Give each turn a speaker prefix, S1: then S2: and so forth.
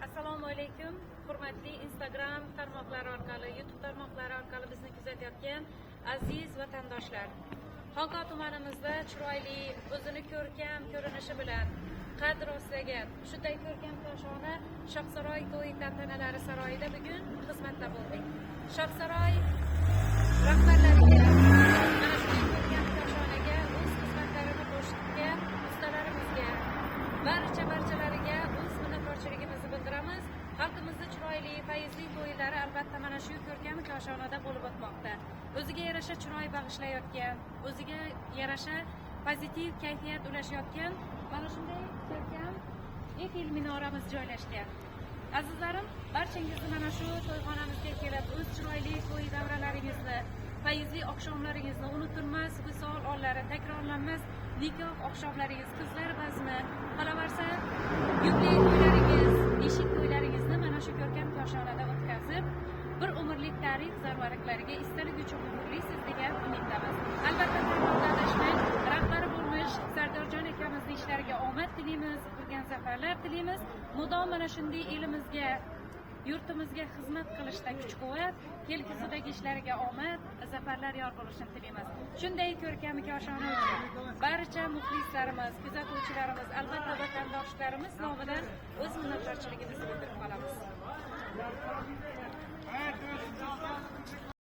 S1: Assalomu alaykum. Hurmatli Instagram tarmoqlari orqali, YouTube tarmoqlari orqali bizni kuzatayotgan aziz vatandoshlar. Xonqa tumanimizda chiroyli, o'zini ko'rkam ko'rinishi bilan qad rostlagan shunday ko'rkam koshona Shohsaroy to'y tantanalari saroyida bugun xizmatda bo'ldik. Shohsaroy rahbarlariga, mana shunday ko'rkam koshonaga o'z xizmatlarini qo'shgan ustalarimizga, barchalariga o'z minnatdorchiligimizni bildiramiz. Xalqimizda chiroyli, fayzli to'ylari albatta mana shu ko'rkam koshonada bo'lib o'tmoqda. O'ziga yarasha chiroy bag'ishlayotgan, o'ziga yarasha pozitiv kayfiyat ulashayotgan mana shunday ko'rkam Eyfel minoramiz joylashgan. Azizlarim, barchangizni mana shu to'yxonamizga kelib, o'z chiroyli to'y davralaringizni, fayzli oqshomlaringizni, unutilmas visol onlari, takrorlanmas nikoh oqshomlaringiz, qizlar bazmi, qolaversa yubiley to'ylaringiz, eshik to'ylaringizni mana shu ko'rkam koshonada o'tkazib, bir umrlik tarix zarvariklariga istalguchi umurlisiz degan umiddamiz. Albatta tanlovda adashmang. Rahbari bo'lmish Sardorjon akamizni ishlariga omad tilaymiz, qilgan zafarlar tilaymiz. Mudom mana shunday elimizga, yurtimizga xizmat qilishda kuch-quvvat, kelgusidagi ishlariga omad, zafarlar yor bo'lishini tilaymiz. Shunday ko'rkam koshona uchun barcha muxlislarimiz, kuzatuvchilarimiz, albatta vatandoshlarimiz nomidan o'z minnatdorchiligimizni bildirib qolamiz.